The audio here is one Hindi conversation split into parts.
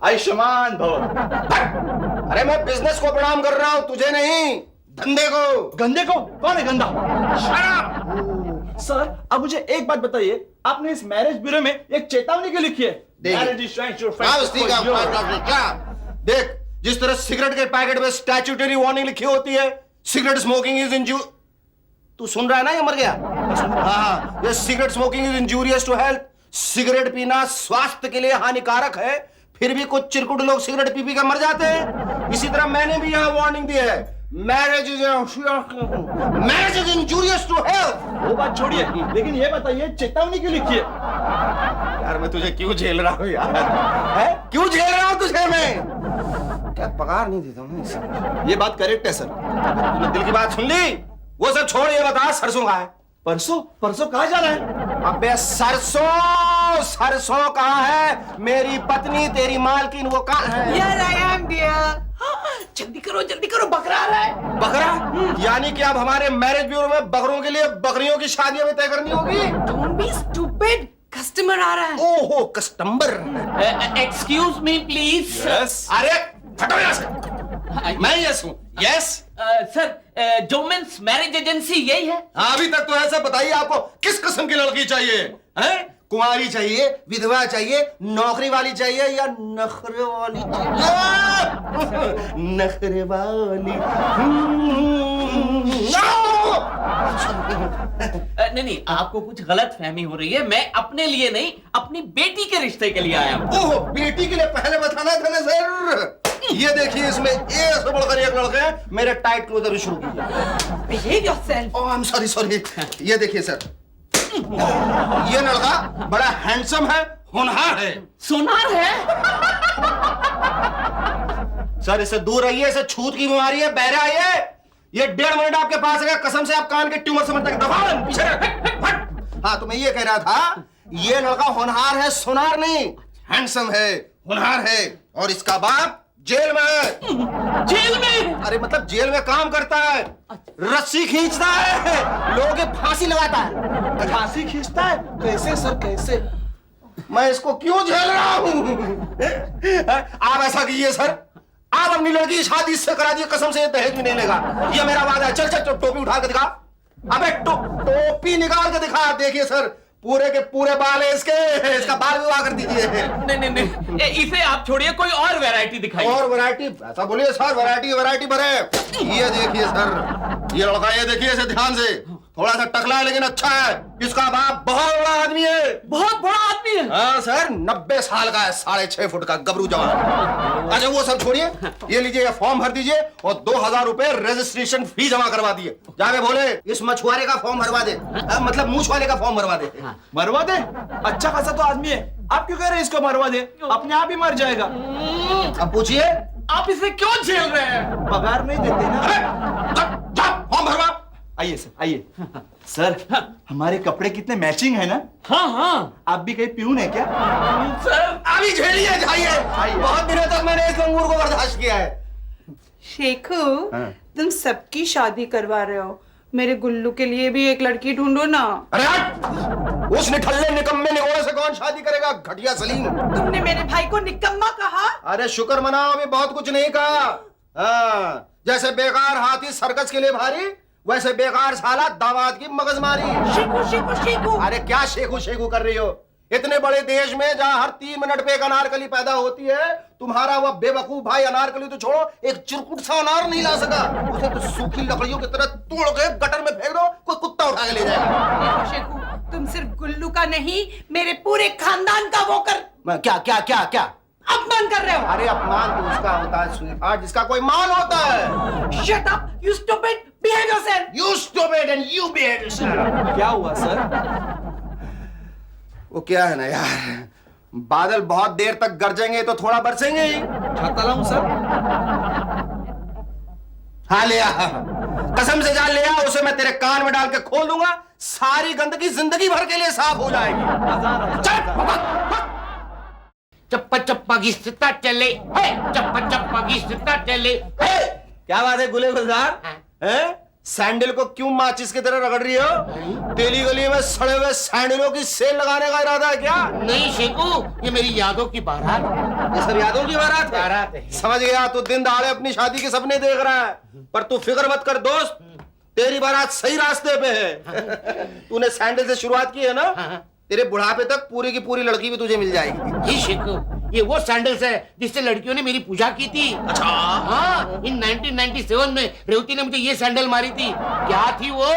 आयुष्मान भव। अरे मैं बिजनेस को प्रणाम कर रहा हूं, तुझे नहीं, धंधे को। गंदे को? कौन है गंदा? सर अब मुझे एक बात बताइए, आपने इस मैरिज ब्यूरो में एक चेतावनी क्यों लिखी है? देख, जिस तरह सिगरेट के पैकेट में स्टैट्यूटरी वार्निंग लिखी होती है, सिगरेट स्मोकिंग इज इंजू, तू सुन रहा है ना? ये मर गया। हाँ, ये cigarette smoking is injurious to health. Cigarette पीना स्वास्थ्य के लिए हानिकारक है, फिर भी कुछ चिरकुट लोग सिगरेट पी के मर जाते हैं। इसी तरह मैंने भी यहाँ वार्निंग दी है, marriage is injurious to health. वो बात छोड़िए, लेकिन ये बताइए चेतावनी क्यों लिखी है? यार मैं तुझे क्यों झेल रहा हूँ यार, है? क्यों झेल रहा हूँ तुझे मैं? क्या पगार नहीं देता हूँ इसे? ये बात करेक्ट है सर। तूने दिल की बात सुन ली? वो सब छोड़, ये बता सरसों कहाँ है? परसों? परसों कहाँ जा रहा है? अबे सरसों, सरसों कहाँ है? मेरी पत्नी तेरी मालकिन वो कहाँ है? Here I am dear. जल्दी करो, बकरा आ रहा है। बकरा? यानी कि अब हमारे मैरिज ब्यूरो में बकरों के लिए बकरियों की शादियां भी तय करनी होगी? Don't be stupid. कस्टमर आ रहा है। ओहो, customer. Excuse me please. Yes. अरे हटो यहाँ से। मैं यस हूँ। यस सर, जोमेंस मैरिज एजेंसी यही है? अभी तक तो ऐसा बताइए, आपको किस किस्म की लड़की चाहिए? हैं? कुंवारी चाहिए, विधवा चाहिए, नौकरी वाली चाहिए या नखरे वाली चाहिए? नखरे वाली। नहीं, आपको कुछ गलत फहमी हो रही है। मैं अपने लिए नहीं, अपनी बेटी के रिश्ते के लिए आया हूँ। ओह, बेटी के लिए पहले बताना था ना सर। ये देखिए, इसमें एक से बढ़कर एक लड़के हैं। मेरे टाइट क्लोजर भी शुरू कीजिए। Behave yourself. Oh, I am sorry. ये देखिए सर, ये लड़का बड़ा हैंडसम है, होनहार है। सुनार है? सर इससे दूर रहिए, इसे छूत की बीमारी है, बहरा है। ये 1.5 मिनट आपके पास है, कसम से आप कान के ट्यूमर समझ तक दबा पीछे हट। हाँ, तो मैं ये कह रहा था, ये लड़का होनहार है, सुनार नहीं, हैंडसम है, होनहार है, और इसका बाप जेल में है। जेल में? अरे मतलब जेल में काम करता है, रस्सी खींचता है, लोगों की फांसी लगाता है। फांसी खींचता है? कैसे सर, कैसे? मैं इसको क्यों झेल रहा हूं? आप ऐसा कीजिए सर, आप अपनी लड़की की शादी इससे करा दिए, कसम से ये दहेज भी नहीं लेगा, ये मेरा वादा है। चल टोपी उठा के दिखा। अबे टोपी निकाल के दिखा। देखिए सर, पूरे के पूरे बाल है इसके, इसका बाल विवाह कर दीजिए। नहीं, इसे आप छोड़िए, कोई और वैरायटी दिखाइए। और वैरायटी? ऐसा बोलिए सर, वैरायटी भरे। ये देखिए सर, ये लड़का, ये देखिए इसे ध्यान से, थोड़ा सा टकला है लेकिन अच्छा है। इसका बाप बहुत बड़ा आदमी है। बहुत बड़ा आदमी है? हाँ सर, 90 साल का है, 6.5 फुट का गबरू जवान। अच्छा वो सब छोड़िए, ये लीजिए, ये फॉर्म भर दीजिए और 2000 रुपए रजिस्ट्रेशन फी जमा करवा दिए। जाके बोले इस मछुआरे का फॉर्म भरवा दे, मतलब मूछ वाले का फॉर्म भरवा दे। मरवा दे? अच्छा खासा तो आदमी है, आप क्यों कह रहे हैं इसको मरवा दे? अपने आप ही मर जाएगा। अब पूछिए, आप इसे क्यों झेल रहे हैं? पगार नहीं देते ना। फॉर्म भरवा। आइए सर, आइए। सर, हमारे कपड़े कितने मैचिंग है ना? हाँ। आप भी कहीं प्यून है क्या? सर अभी झेलिए, जाइए। बहुत दिनों तक मैंने इस अंगूर को बर्दाश्त किया है। शेखू, तुम सबकी शादी करवा रहे हो, मेरे गुल्लू के लिए भी एक लड़की ढूंढो ना। अरे हट! उस निठल्ले निकम्मे निगोड़े से कौन शादी करेगा, घटिया सलीम। तुमने मेरे भाई को निकम्मा कहा? अरे शुक्र मनाओ, अभी बहुत कुछ नहीं कहा। हाँ, जैसे बेकार हाथी सर्कस के लिए भारी, वैसे बेकार साला दामाद की मगजमारी। शेखू। अरे क्या शेखू कर रही हो? इतने बड़े देश में जहां हर 3 मिनट पे एक अनारकली पैदा होती है, तुम्हारा वह बेवकूफ भाई अनारकली तो छोड़ो, एक चिरकुट सा अनार नहीं ला सका। उसे तो सूखी लकड़ियों की तरह तोड़ के गटर में फेंक दो, कोई कुत्ता उठा के ले जाएगा। शेखू, तुम सिर्फ गुल्लू का नहीं, मेरे पूरे खानदान का वो कर। क्या अपमान कर रहे हो। अरे अपमान तो उसका होता है स्वीटहार्ट, जिसका कोई मान होता है। Shut up, you stupid, behave yourself. You stupid and you behave yourself. क्या हुआ सर? वो क्या है ना यार, बादल बहुत देर तक गरजेंगे तो थोड़ा बरसेंगे ही। छाता लाऊं सर? हाँ ले आ, कसम से जान ले आ, उसे मैं तेरे कान में डाल के खोल दूंगा, सारी गंदगी जिंदगी भर के लिए साफ हो जाएगी। चल चप्पा चप्पा घिसता चले, चप्पा चप्पा घिसता चले। क्या बात है गुले गुलजार, हैं? सैंडल को क्यों माचिस की तरह रगड़ रही हो? तेली गली में सड़े हुए सैंडलों की सेल लगाने का इरादा है क्या? नहीं शेखू, ये मेरी यादों की बारात। ये सब यादों की बारात है? बारात है। समझ गया, तू दिन दहाड़े अपनी शादी के सपने देख रहा है, पर तू फिक्र मत कर दोस्त, तेरी बारात सही रास्ते पे है। तूने सैंडल से शुरुआत की है ना, तेरे बुढ़ापे तक पूरी की पूरी लड़की भी तुझे मिल जाएगी। जी शेखू, ये वो सैंडल्स है जिससे लड़कियों ने मेरी पूजा की थी। अच्छा। हाँ, इन 1997 में रेवती ने मुझे ये सैंडल मारी थी। क्या थी वो?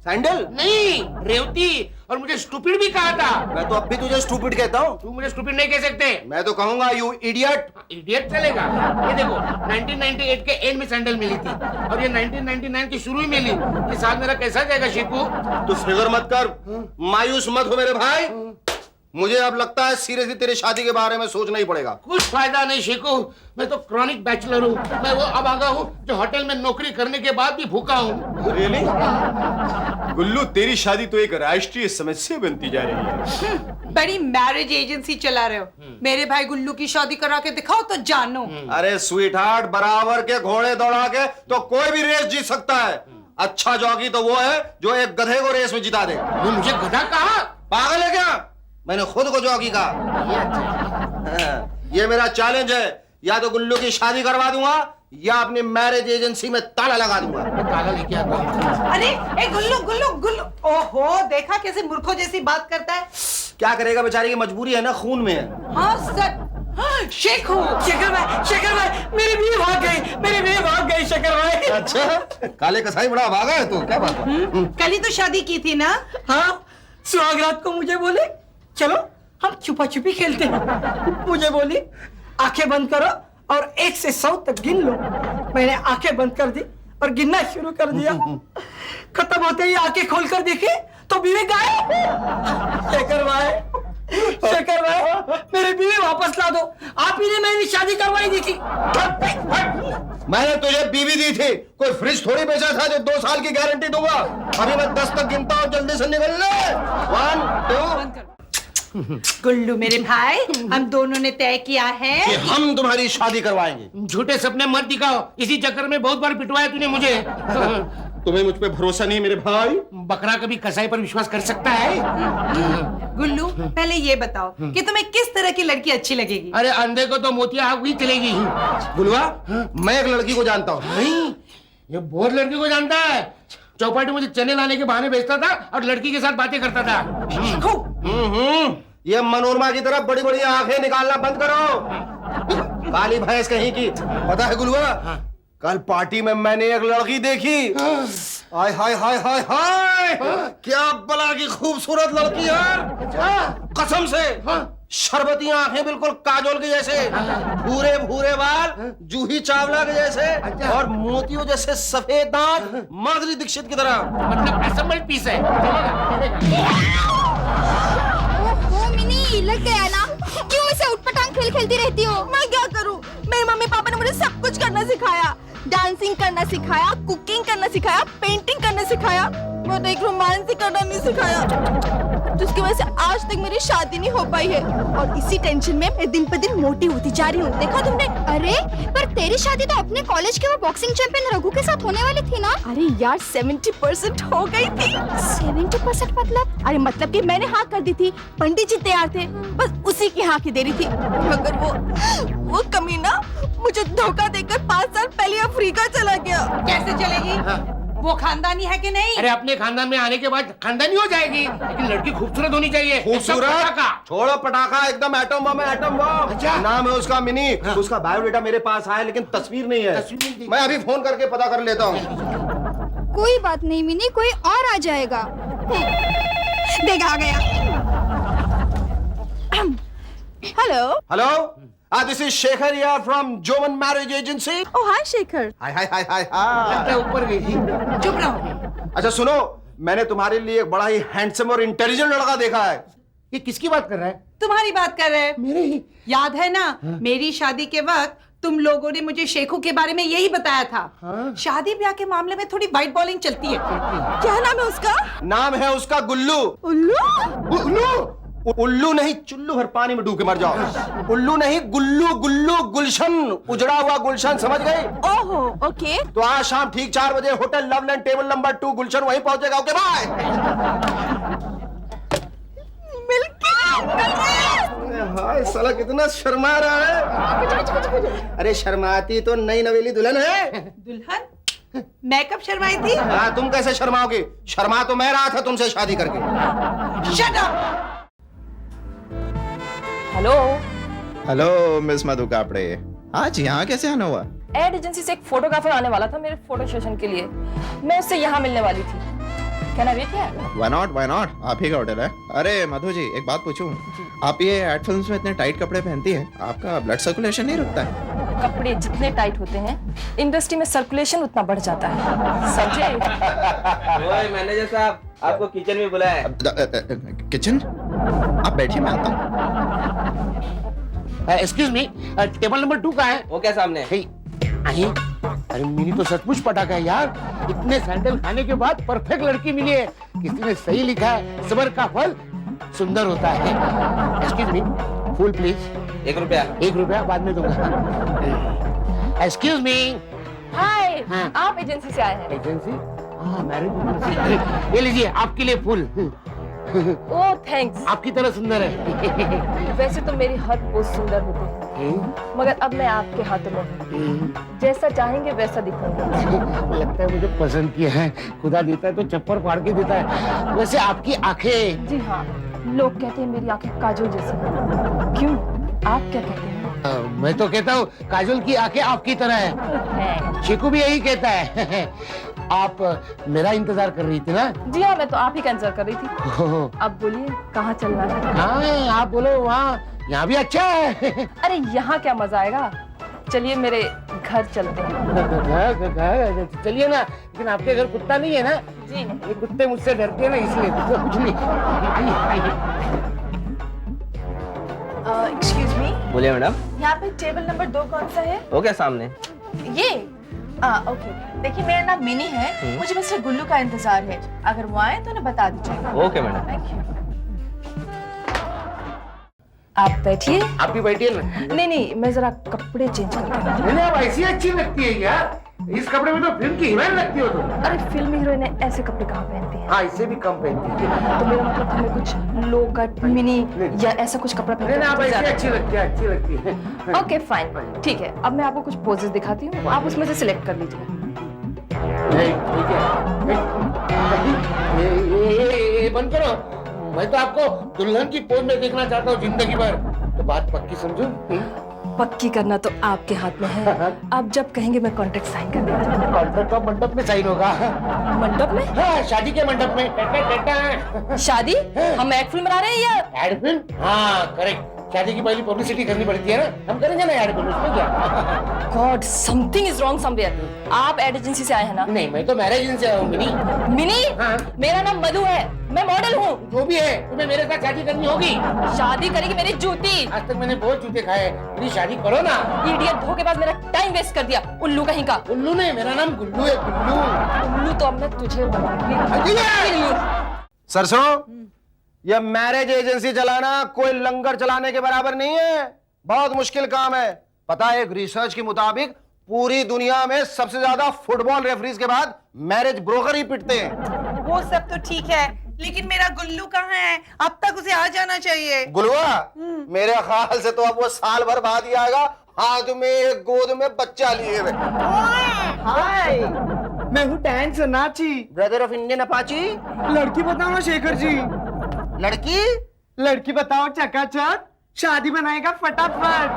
सैंडल? नहीं, रेवती। और मुझे स्टूपिड भी कहा था। मैं तो अब भी तुझे स्टूपिड कहता हूँ। तू मुझे स्टूपिड नहीं कह सकते। मैं तो कहूंगा यू इडियट। इडियट चलेगा। ये देखो, 1998 के एंड में सैंडल मिली थी और ये 1999 की शुरू ही मिली। ये साल मेरा कैसा जाएगा शेखू? तू फिक्र मत कर, मायूस मत हो मेरे भाई। मुझे अब लगता है सीरियसली तेरी शादी के बारे में सोचना ही पड़ेगा। कुछ फायदा नहीं शेखू, मैं तो क्रॉनिक बैचलर हूँ। मैं वो अभागा हूँ जो होटल में नौकरी करने के बाद भी भूखा हूँ। रियली? गुल्लू, तेरी शादी तो एक राष्ट्रीय समस्या बनती जा रही है। बड़ी मैरिज एजेंसी चला रहे हो। मेरे भाई गुल्लू की शादी करा के दिखाओ तो जानो। अरे स्वीट हार्ट, बराबर के घोड़े दौड़ा के तो कोई भी रेस जीत सकता है। अच्छा जॉकी तो वो है जो एक गधे को रेस में जिता दे। मुझे गधा कहा? पागल है क्या? मैंने खुद को जॉकी कहा। ये अच्छा है। ये मेरा चैलेंज है, या तो गुल्लू की शादी करवा दूंगा या अपनी मैरिज एजेंसी में ताला लगा दूंगा। मैं ताला लेके आता हूँ। अरे ए गुल्लू गुल्लू गुल्लू, ओहो देखा कैसे मूर्खों जैसी बात करता है। क्या करेगा, बेचारी की मजबूरी है ना, खून में है। हाँ सच। हाँ, शेखू, शेखर भाई मेरी बीवी भाग गई, मेरी बीवी भाग गई शेखर भाई। अच्छा, काले कसाई बड़ा भागा है तू, क्या बात है? कल ही तो शादी की थी ना। हाँ, सुहागरात को मुझे बोले चलो हम छुपा छुपी खेलते हैं। मुझे बोली आंखें बंद करो और 1 से 100 तक गिन लो। मैंने आंखें बंद कर दी और गिनना शुरू कर दिया। खत्म होते ही आंखें खोलकर देखे तो बीवी गायब। शेखर भाई, मेरी बीवी वापस ला दो। आप ही ने मेरी शादी करवाई थी। मैंने तुझे बीवी दी थी, कोई फ्रिज थोड़ी बेचा था जो 2 साल की गारंटी दूंगा। अभी मैं 10 तक गिनता हूँ, जल्दी से निकल ले। 1 2। गुल्लू मेरे भाई, हम दोनों ने तय किया है कि हम तुम्हारी शादी करवाएंगे। झूठे सपने मत दिखाओ, इसी चक्कर में बहुत बार पिटवाया तूने मुझे। तुम्हें मुझ पे भरोसा नहीं मेरे भाई? बकरा कभी कसाई पर विश्वास कर सकता है? गुल्लू पहले ये बताओ कि तुम्हें किस तरह की लड़की अच्छी लगेगी। अरे अंधे को तो मोतिया आग हुई चलेगी। गुलवा, मैं एक लड़की को जानता हूँ। नहीं, ये बहुत लड़की को जानता है। चौपाटी मुझे चने लाने के बहाने बेचता था और लड़की के साथ बातें करता था। ये मनोरमा की तरफ बड़ी बड़ी आंखें निकालना बंद करो। काली भैंस कहीं की। पता है गुलवा, कल पार्टी में मैंने एक लड़की देखी। हाय हाय हाय हाय हाय, क्या बला की खूबसूरत लड़की है। कसम से शरबती आंखें, बिल्कुल काजोल के जैसे, भूरे भूरे बाल जूही चावला के जैसे, और मोतियों जैसे सफेद दांत माधुरी दीक्षित की तरह। मतलब असेंबल्ड पीस है। ओहो मिनी, लग गया ना? क्यों ऐसे उठपटांग खेल खेलती रहती हो? मैं क्या करूं? मेरे मम्मी पापा ने मुझे सब कुछ करना सिखाया। डांसिंग करना सिखाया, कुकिंग करना सिखाया, पेंटिंग करना सिखाया, बट एक रोमांस करना नहीं सिखाया। जिसकी वजह से आज तक मेरी शादी नहीं हो पाई है और इसी टेंशन में मैं दिन पे दिन मोटी होती जा रही हूँ। देखा तुमने? अरे पर तेरी शादी तो अपने कॉलेज के वो बॉक्सिंग चैंपियन रघु के साथ होने वाली थी ना? अरे यार 70% हो गई थी। 70% मतलब? अरे मतलब कि मैंने हाँ कर दी थी, पंडित जी तैयार थे, बस उसी की हाँ की देरी थी। मगर वो कमीना मुझे धोखा देकर 5 साल पहले अफ्रीका चला गया। कैसे चलेगी? वो खानदानी है कि नहीं? अरे अपने खानदान में आने के बाद खानदानी हो जाएगी, लेकिन लड़की खूबसूरत होनी चाहिए। खूबसूरत? छोड़ो पटाखा, एकदम एटम बम है, एटम बम। अच्छा। नाम है उसका मिनी। उसका बायोडेटा मेरे पास आया, लेकिन तस्वीर नहीं है। तस्वीर नहीं। मैं अभी फोन करके पता कर लेता हूँ। कोई बात नहीं मिनी, कोई और आ जाएगा। देख आ गया। Hello hello, this is Shekhar यार फ्रॉम जोमन मैरिज एजेंसी। ओ हाय शेखर। हाय हाय हाय हाय हाय। ऊपर गई थी। चुप रहो। अच्छा सुनो, मैंने तुम्हारे लिए एक बड़ा ही हैंडसम और इंटेलिजेंट लड़का देखा है। ये किसकी बात कर रहा है? तुम्हारी बात कर रहे हैं। मेरे ही। याद है ना, मेरी शादी के वक्त तुम लोगों ने मुझे शेखू के बारे में यही बताया था। शादी ब्याह के मामले में थोड़ी वाइट बॉलिंग चलती है। क्या नाम है उसका? नाम है उसका गुल्लू। उल्लू? गुल्लू? उल्लू नहीं, चुल्लू भर पानी में डूब के मर जाओ। उल्लू नहीं, गुल्लू गुल्लू गुलशन, उजड़ा हुआ गुलशन, समझ गए? ओहो ओके। तो आज शाम ठीक 4 बजे होटल लवलैंड टेबल नंबर 2 गुलशन वहीं पहुंचेगा। Okay bye. हाय साला कितना शर्मा रहा है। अरे शर्माती तो नई नवेली दुल्हन है। दुल्हन? मैं कब शर्माई थी? हाँ, तुम कैसे शर्माओगे? शर्मा तो मैं रहा था तुमसे शादी करके। Shut up. Hello. Hello miss Madhu Kapade, आज यहाँ कैसे आना हुआ? एड एजेंसी से एक फोटोग्राफर आने वाला था मेरे फोटो सेशन के लिए, मैं उससे यहाँ मिलने वाली थी। क्या ना वेट है? Why not? आप ही का होटल है। अरे मधु जी, एक बात पूछूं, आप ये एड फिल्म्स में इतने टाइट कपड़े पहनती हैं, आपका ब्लड सर्कुलेशन नहीं रुकता है? कपड़े जितने टाइट होते हैं इंडस्ट्री में सर्कुलेशन उतना बढ़ जाता है, समझे? ओए मैनेजर साहब, आपको किचन में बुलाया है। किचन? आप बैठिए, मैं आता हूँ। एक्सक्यूज मी, टेबल नंबर 2 का है? वो क्या सामने? अरे मिनी तो सचमुच पटाखा है यार। इतने सैंडल खाने के बाद परफेक्ट लड़की मिली है। किसी ने सही लिखा है, सब्र का फल सुंदर होता है। Excuse me, full please. 1 रुपया। 1 रुपया बाद में दूंगा। Excuse me. हाय, हाँ। आप एजेंसी से आए हैं? एजेंसी? हाँ, मैरिज एजेंसी। ये लीजिए, आपके लिए फूल। ओह थैंक्स। आपकी तरह सुंदर है। वैसे तो मेरी हर पोस्ट सुंदर होती है, मगर अब मैं आपके हाथों में हूँ। जैसा चाहेंगे वैसा दिखाऊंगा। लगता है मुझे पसंद किया है। खुदा देता है तो चप्पल फाड़ के देता है। वैसे आपकी आंखें? जी हाँ, लोग कहते हैं मेरी आंखें काजल जैसी हैं। क्यों, आप क्या कहते हैं? मैं तो कहता हूँ काजल की आंखें आपकी तरह है। चीकू भी यही कहता है। आप मेरा इंतजार कर रही थी ना? जी हाँ, मैं तो आप ही का इंतजार कर रही थी। अब बोलिए कहाँ चलना है? हाँ, आप बोलो। वहाँ, यहाँ भी अच्छा है। अरे यहाँ क्या मजा आएगा, चलिए मेरे घर चलते हैं। चलिए ना, लेकिन आपके घर कुत्ता नहीं है ना? जी नहीं। ये कुत्ते मुझसे डरते हैं ना, इसलिए कुछ नहीं। एक्सक्यूज मी, बोलिए मैडम। यहाँ पे टेबल नंबर 2 कौन सा है? वो क्या सामने? ये ओके। देखिए मेरा नाम मिनी है, मुझे मिस्टर गुल्लू का इंतजार है। अगर वो आए तो उन्हें बता दीजिएगा। Okay madam. Thank you. आप बैठिए। आप भी बैठिए ना। नहीं, मैं जरा कपड़े चेंज करके आती हूँ। नहीं, आप ऐसी अच्छी लगती है यार। इस कपड़े में तो फिल्म की हीरोइन लगती हो तुम। अरे फिल्मी हीरोइन ऐसे कपड़े कहाँ पहनती हैं? हाँ, इससे भी कम पहनती है। तो मेरा मतलब हमें कुछ लो कट मिनी या ऐसा कुछ कपड़ा नहीं, आप ऐसी पहनते अच्छी लगती है, अच्छी लगती है। ओके फाइन, ठीक है। अब मैं आपको कुछ पोजेस दिखाती हूँ, आप उसमें से सिलेक्ट कर लीजिए। ठीक है। ये बंद करो। मैं तो आपको दुल्हन की पोज में देखना चाहता हूँ जिंदगी भर। तो बात पक्की समझो। पक्की करना तो आपके हाथ में है। आप जब कहेंगे मैं कॉन्ट्रैक्ट साइन कर दूंगा। कॉन्ट्रैक्ट तो मंडप में साइन होगा। मंडप में? हाँ, शादी के मंडप में। टा। शादी? हम एड फिल्म बना रहे हैं या एड फिल्म? हाँ करेक्ट। शादी की पहली पब्लिसिटी करनी पड़ती है ना, हम करेंगे ना एड फिल्म, उसमें क्या? God, something is wrong somewhere. आप एड एजेंसी से आए हैं ना? नहीं, मैं तो मैरिज एजेंसी से आया हूँ। मिनी? मिनी? हाँ। मेरा नाम मधु है, मैं मॉडल हूँ। जो भी है, तुम्हें मेरे साथ शादी करनी होगी। शादी करेगी मेरी जूती। आज तक मैंने बहुत जूते खाए, मेरी शादी करो ना। इडियट, धोखेबाज, मेरा टाइम वेस्ट कर दिया, उल्लू कहीं का। उल्लू नहीं, मेरा नाम गुल्लू है, गुल्लू। उल्लू तो अब मैं तुझे बनाऊंगी। सरसों, ये मैरिज एजेंसी चलाना कोई लंगर चलाने के बराबर नहीं है। बहुत मुश्किल काम है। पता है, एक रिसर्च के मुताबिक पूरी दुनिया में सबसे ज्यादा फुटबॉल रेफरीज के बाद मैरिज ब्रोकर ही पिटते हैं। वो सब तो ठीक है, लेकिन मेरा गुल्लू कहाँ है? अब तक उसे आ जाना चाहिए। गुलवा, मेरे ख्याल से तो अब वो साल भर बाद ही आएगा, हाथ में एक गोद में बच्चा लिए हुए। हाय, मैं हूँ Dan Sannachi, brother of Indian Apache. लड़की बताओ ना शेखर जी। लड़की? लड़की बताओ चकाचक, शादी बनाएगा फटाफट।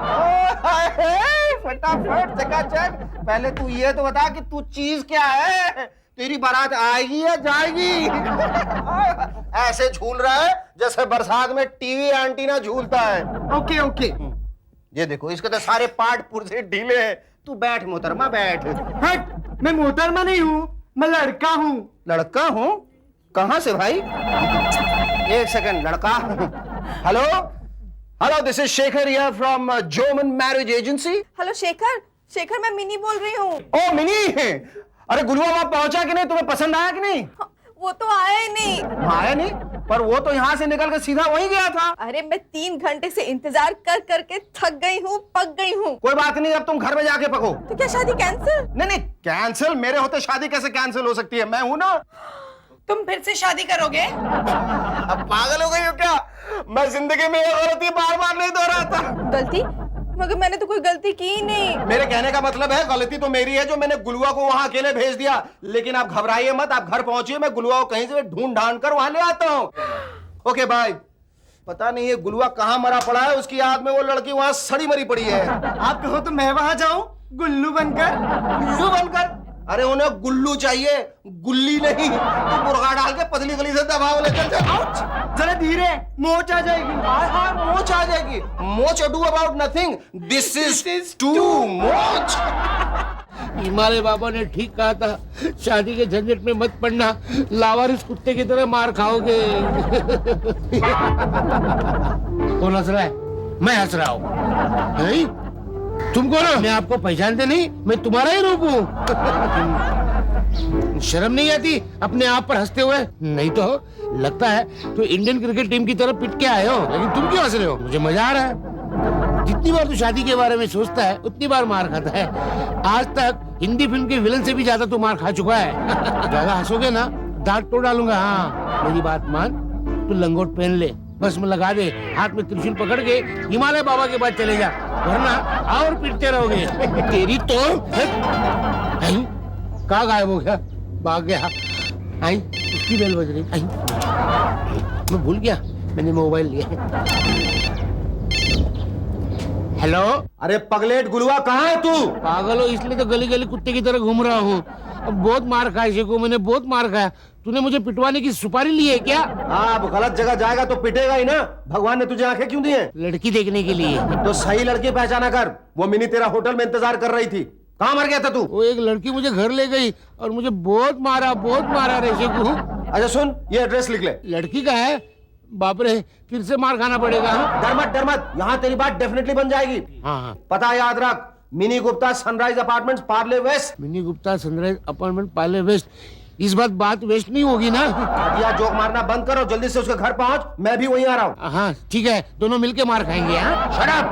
फटाफट चकाचक। पहले तू ये तो बता कि तू चीज क्या है? तेरी बारात आएगी या जाएगी? ऐसे झूल रहा है जैसे बरसात में टीवी एंटीना झूलता है। Okay okay. ये देखो, इसके तो सारे पार्ट पुर्जे ढीले हैं। तू बैठ मोहतरमा, बैठ। हट, मैं मोहतरमा नहीं हूँ, मैं लड़का हूँ। लड़का हूँ? कहाँ से भाई? एक सेकंड, लड़का। Hello hello, this is Shekhar here from जोमन marriage agency. Hello Shekhar, Shekhar मैं मिनी बोल रही हूँ। ओ मिनी, अरे गुरुआ वहां पहुंचा कि नहीं? तुम्हें पसंद आया कि नहीं? वो तो आया ही नहीं। आया नहीं, पर वो तो यहाँ से निकल के सीधा वहीं गया था। अरे मैं 3 घंटे से इंतजार कर करके थक गई हूँ, पक गई हूँ। कोई बात नहीं, अब तुम घर में जाके पको। तो क्या शादी कैंसिल? नहीं, कैंसिल? मेरे होते शादी कैसे कैंसिल हो सकती है? मैं हूं ना। तुम फिर से शादी करोगे? अब पागल हो गई हो क्या? मैं जिंदगी में ये गलती बार बार नहीं दोहराता। गलती? मगर मैंने तो कोई गलती की ही नहीं। मेरे कहने का मतलब है गलती तो मेरी है जो मैंने गुलुआ को वहां अकेले भेज दिया। लेकिन आप घबराइए मत, आप घर पहुंचिए, मैं गुलुआ को कहीं से ढूंढ ढांड कर वहां ले आता हूँ। Okay bye. पता नहीं ये गुलुआ कहाँ मरा पड़ा है, उसकी याद में वो लड़की वहां सड़ी मरी पड़ी है। आप कहो तो मैं वहां जाऊं गुल्लू बनकर? गुल्लू बनकर? अरे उन्हें गुल्लू चाहिए, गुल्ली नहीं। तो मुर्गा डाल के पतली गली से दबाव ले चल। जरा धीरे, मोच आ जाएगी। हाँ, मोच आ जाएगी। मोच ado about nothing, this is too मोच। हिमालय बाबा ने ठीक कहा था, शादी के झंझट में मत पड़ना, लावारिस कुत्ते की तरह मार खाओगे। कौन हंस रहा है? मैं हंस रहा हूँ। तुम कौन हो? मैं आपको पहचानते नहीं? मैं तुम्हारा ही रूप हूँ। शर्म नहीं आती अपने आप पर हंसते हुए? नहीं तो लगता है तो इंडियन क्रिकेट टीम की तरफ पिट के आए हो, लेकिन तुम क्यों हंस रहे हो? मुझे मजा आ रहा है। जितनी बार तू शादी के बारे में सोचता है उतनी बार मार खाता है। आज तक हिंदी फिल्म के विलन से भी ज्यादा तू मार खा चुका है। ज्यादा हंसोगे ना दांत तोड़ डालूंगा। हाँ, मेरी बात मान, तू लंगोट पहन ले, बस में लगा दे, हाथ में त्रिशूल पकड़ के हिमालय बाबा के पास चले जा, वरना और पिटते रहोगे। तेरी तो कहाँ गायब हो गया? भाग गया। आई, उसकी बेल बज रही। आई, मैं भूल गया मैंने मोबाइल लिया। हेलो। अरे पगलेट गुलुआ, कहाँ है तू? पागल हो इसलिए तो गली गली कुत्ते की तरह घूम रहा हूँ। अब बहुत मार खाया शेखू, मैंने बहुत मार खाया। तूने मुझे पिटवाने की सुपारी ली है क्या? हाँ, अब गलत जगह जाएगा तो पिटेगा ही ना। भगवान ने तुझे आंखें क्यों दी हैं? लड़की देखने के लिए। तो सही लड़की पहचाना कर। वो मिनी तेरा होटल में इंतजार कर रही थी। कहाँ मर गया था तू? वो एक लड़की मुझे घर ले गई और मुझे बहुत मारा रे शेखू। अच्छा सुन, ये एड्रेस लिख ले। लड़की का है? बाप रे, फिर से मार खाना पड़ेगा। डर मत, यहाँ तेरी बात डेफिनेटली बन जाएगी। हाँ, पता याद रख, Mini Gupta Sunrise Apartments Parle West. Mini Gupta Sunrise Apartment Parle West. इस बात वेस्ट नहीं होगी ना? या जोक मारना बंद करो, जल्दी से उसके घर पहुंच, मैं भी वहीं आ रहा हूँ। हाँ ठीक है, दोनों मिलके मार खाएंगे। हाँ, शट अप।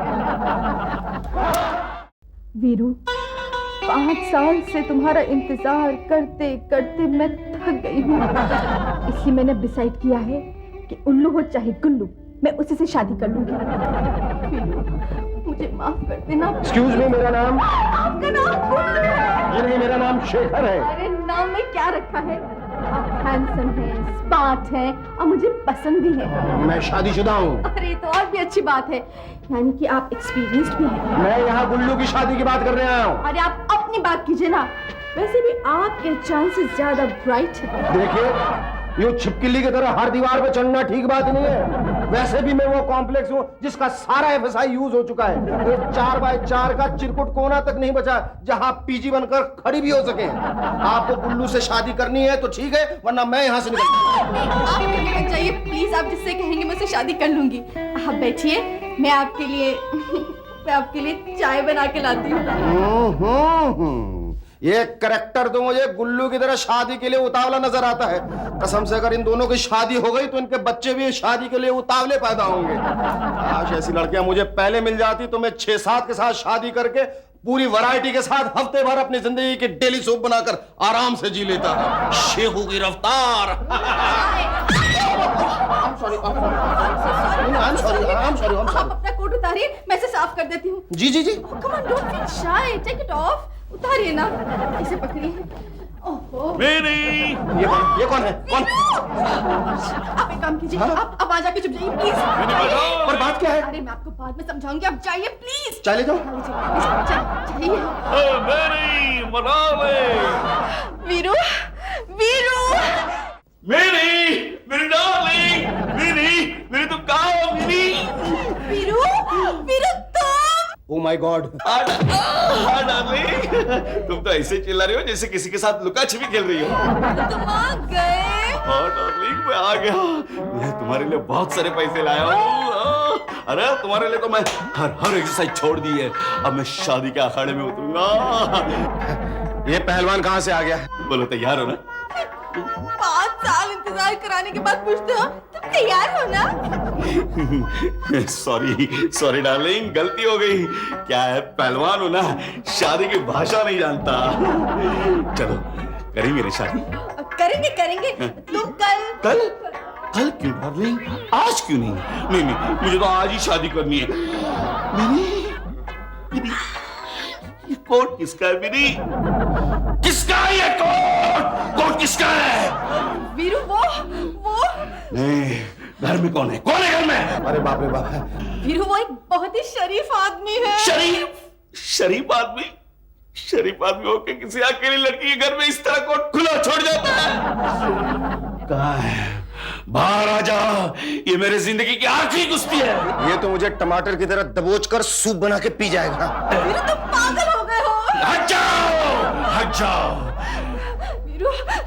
वीरू, 5 साल से तुम्हारा इंतजार करते करते मैं थक गई हूँ। इसलिए मैंने डिसाइड किया है कि उल्लू हो चाहे गुल्लू, मैं उसी से शादी कर लूंगी। मुझे माफ कर देना। एक्सक्यूज मी, मेरा नाम? आपका नाम गुल्लू है? ये नहीं, मेरा नाम शेखर है। अरे नाम में क्या रखा है? आप हैंडसम हैं, स्मार्ट हैं और मुझे पसंद भी है। मैं शादीशुदा हूँ। अरे तो और भी अच्छी बात है, यानी कि आप एक्सपीरियंस्ड भी हैं। मैं यहाँ गुल्लू की शादी की बात करने आया हूँ। अरे आप अपनी बात कीजिए ना, वैसे भी आपके चांसेस ज्यादा ब्राइट हैं। देखिए, यूं छिपकली की तरह हर दीवार पे चढ़ना ठीक बात नहीं है। वैसे भी मैं वो कॉम्प्लेक्स हूँ जिसका सारा एफएसआई यूज हो चुका है। एक 4x4 का चिरकुट कोना तक नहीं बचा जहाँ पीजी बनकर खड़ी भी हो सके। आपको गुल्लू से शादी करनी है तो ठीक है, वरना मैं यहाँ से आप कहीं मत जाइए प्लीज। आप जिससे कहेंगे मैं उससे शादी कर लूंगी। आप बैठिए, मैं आपके लिए चाय बना के लाती हूँ। ये करैक्टर तो मुझे गुल्लू की तरह शादी के लिए उतावला नजर आता है। कसम से अगर इन दोनों की शादी हो गई तो इनके बच्चे भी शादी के लिए उतावले पैदा होंगे। आज ऐसी लड़कियां मुझे पहले मिल जाती तो मैं 6-7 के साथ शादी करके पूरी वैरायटी के साथ हफ्ते भर अपनी जिंदगी की डेली सोप बनाकर आराम से जी लेता। शेखू की रफ्तार। आप अपना कोट उतारिए, मैं इसे साफ कर देती हूँ। जी। Come on, don't feel shy. Take it off. उतारिए ना, इसे पकड़िए। ओहो। ये कौन है? कौन? आप एक काम कीजिए, आप आ जाके चुप जाइए प्लीज। पर बात क्या है? अरे मैं आपको बाद में समझाऊंगी, आप जाइए प्लीज। चले जाओ। जाइए। वीरू, मेरी डार्लिंग, मेरी तुम कहाँ हो? वीरू तुम। Oh my God. हाँ डार्लिंग, तुम तो ऐसे चिल्ला रही हो जैसे किसी के साथ लुका छिपी खेल रही हो। तुम आ गए। हाँ डार्लिंग, मैं आ गया। मैं तुम्हारे लिए बहुत सारे पैसे लाया हूँ। अरे तुम्हारे लिए तो मैं हर एक्सरसाइज छोड़ दी है। अब मैं शादी के अखाड़े में उतरूंगा। ये पहलवान कहाँ से आ गया? बोलो तैयार हो ना? 5 साल इंतजार कराने के बाद पूछते हो तुम तैयार हो ना? सॉरी डार्लिंग, गलती हो गई। क्या है, पहलवान हो ना, शादी की भाषा नहीं जानता। चलो करेंगे रे शादी। करेंगे करेंगे। तुम कल क्यों डार्लिंग, आज क्यों नहीं? नहीं, मुझे तो आज ही शादी करनी है। ये कोट किसका है मेरी? किसका है ये कोट किसका है? वीरू वो नहीं, घर में कौन है घर में? अरे बाप रे बाप। वीरू वो एक बहुत ही शरीफ आदमी है। शरीफ आदमी होके किसी अकेली लड़की के घर में इस तरह कोट खुला छोड़ जाता है? कहाँ है? बाहर आ जा, ये मेरे जिंदगी की आखिरी कुश्ती है। ये तो मुझे टमाटर की तरह दबोच कर सूप बना के पी जाएगा। वीरू तुम पागल हो गए हो। हट जाओ।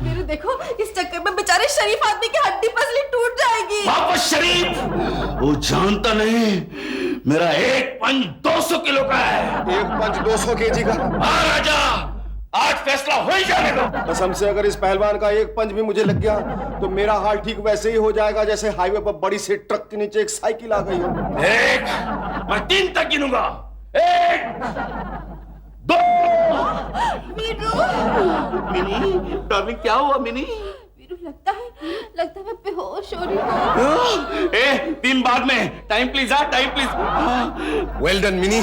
वीरू देखो, इस चक्कर में बेचारे शरीफ आदमी की हड्डी पसली टूट जाएगी। वापस शरीफ, वो जानता नहीं मेरा एक पंच 200 किलो का है। एक पंच 200 केजी का? राजा, आज फैसला हो ही जाने दो। कसम से अगर इस पहलवान का एक पंच भी मुझे लग गया तो मेरा हाल ठीक वैसे ही हो जाएगा जैसे हाईवे पर बड़ी से ट्रक के नीचे एक साइकिल आ गई हो। मैं 3 तक गिनूंगा। 1 2। मिनी डार्लिंग, क्या हुआ मिनी? वीरू लगता है मैं बेहोश हो रही हूँ। 3 बाद में। Time please. Well done mini.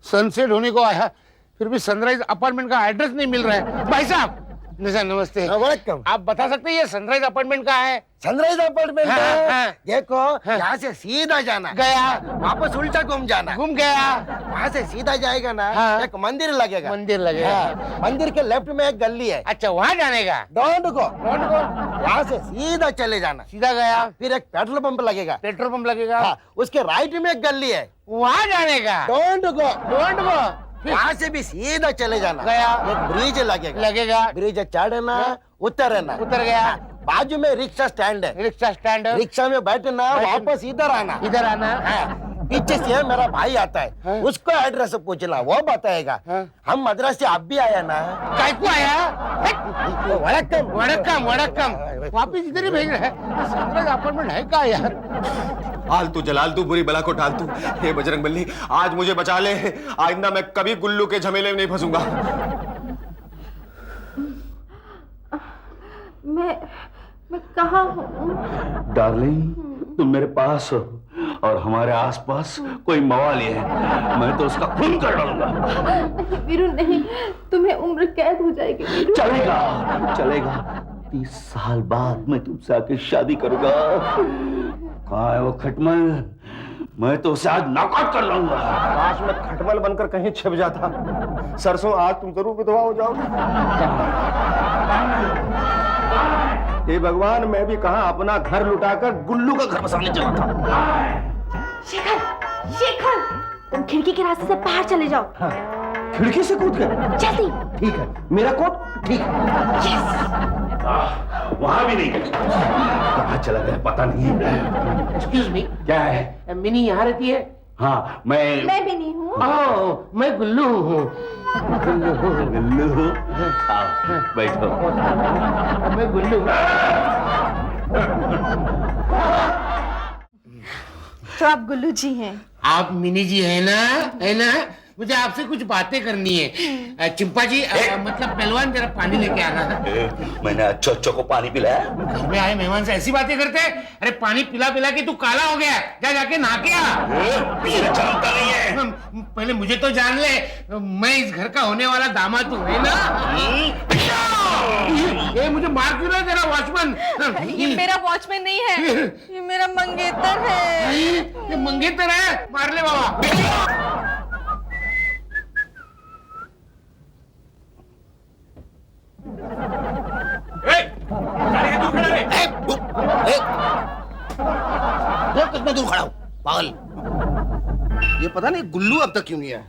Sunset होने को आया, फिर भी सनराइज अपार्टमेंट का एड्रेस नहीं मिल रहा है। भाई साहब नमस्ते। वेलकम। आप बता सकते हैं ये सनराइज अपार्टमेंट कहाँ है? सनराइज अपार्टमेंट हाँ। देखो, यहाँ से सीधा जाना, गया, वापस उल्टा घूम जाना, घूम गया, वहाँ से सीधा जाएगा ना। हाँ। एक मंदिर लगेगा। हाँ। मंदिर के लेफ्ट में एक गली है। अच्छा, वहाँ जाने का? Don't go. वहाँ से सीधा चले जाना। सीधा गया, फिर एक पेट्रोल पंप लगेगा। पेट्रोल पंप लगेगा। हाँ, उसके राइट में एक गली है, वहाँ जाने का? Don't go. फिर वहाँ से भी सीधा चले जाना। गया, एक ब्रिज लगेगा। ब्रिज चढ़ना, उतरना। उतर गया, बाजू में रिक्शा स्टैंड है। रिक्शा में बैठना, वापस इधर आना। पीछे से मेरा भाई आता है, उसको एड्रेस पूछना, वो बताएगा। हम मद्रास से आप भी आया ना? काय को आया? वड़क्कम। वापिस इधर ही भेज रहे हैं। सनराइज अपार्टमेंट है क्या यार? आलतू जलालतू, बुरी बला को टालतू। हे बजरंग बली, आज मुझे बचा ले। आइंदा मैं कभी गुल्लू के झमेले में नहीं फंसूंगा। मैं कहाँ हूँ? डार्लिंग, तुम मेरे पास हो और हमारे आसपास कोई मवाली है, मैं तो उसका खून कर डालूंगा। वीरू नहीं, तुम्हें उम्र कैद हो जाएगी वीरू। चलेगा। 30 साल बाद मैं तुमसे आके शादी करूंगा। कहाँ है वो खटमल? मैं तो उसे आज नॉकआउट कर लाऊंगा। काश मैं खटमल बनकर कहीं छिप जाता। सरसों, आज तुम जरूर विधवा हो जाओगे। हे भगवान, मैं भी कहां अपना घर लुटाकर गुल्लू का घर बसाने चला था। शेखर, तुम खिड़की के रास्ते से बाहर चले जाओ। हाँ, खिड़की से कूद कर? जल्दी। ठीक है, मेरा कोट ठीक है। वहां भी नहीं, कहाँ चला गया पता नहीं। एक्सक्यूज मी, क्या है? मिनी यहाँ रहती है? हाँ, मैं भी नहीं हूँ। मैं गुल्लू हूँ। गुल्लू, आओ बैठो। मैं गुल्लू। तो आप गुल्लू जी हैं? आप मिनी जी है ना? मुझे आपसे कुछ बातें करनी है। चिंपा जी, मतलब पहलवान, जरा पानी लेके आना था। मैंने अच्छो को पानी पिलाया? घर में आए मेहमान से ऐसी बातें करते हैं? अरे पानी पिला के तू काला हो गया, जाके नहा के आ। मुझे जानता नहीं है। पहले मुझे तो जान ले, मैं इस घर का होने वाला दामाद तू है ना? ये मुझे मार क्यों रहा है तेरा वॉचमैन? ये मेरा वॉचमैन नहीं है, ये मेरा मंगेतर है। ये मंगेतर है? मार ले बाबा। कितना दूर खड़ा हूँ पागल। ये पता नहीं गुल्लू अब तक क्यों नहीं आया।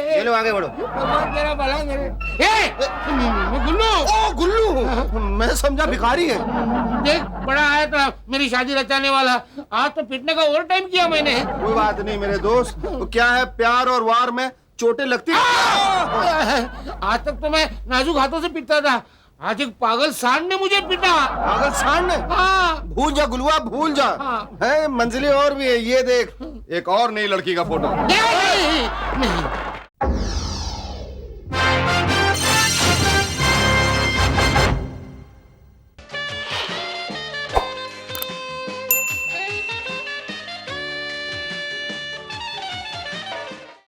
ये लो आगे बढ़ो। तेरा भला करे। गुल्लू। ओ गुल्लू, मैं समझा भिखारी है। देख बड़ा आया था मेरी शादी रचाने वाला, आज तो पिटने का ओवर टाइम किया मैंने। कोई बात नहीं मेरे दोस्त, तो क्या है प्यार और वार में चोटें लगती हैं। आज तक तो मैं नाजुक हाथों से पिटता था, आज एक पागल सांड ने मुझे पीटा। पागल सांड ने? हाँ। भूल जा गुलुआ, भूल जा। हाँ। है मंजिलें और भी है, ये देख एक और नई लड़की का फोटो। नहीं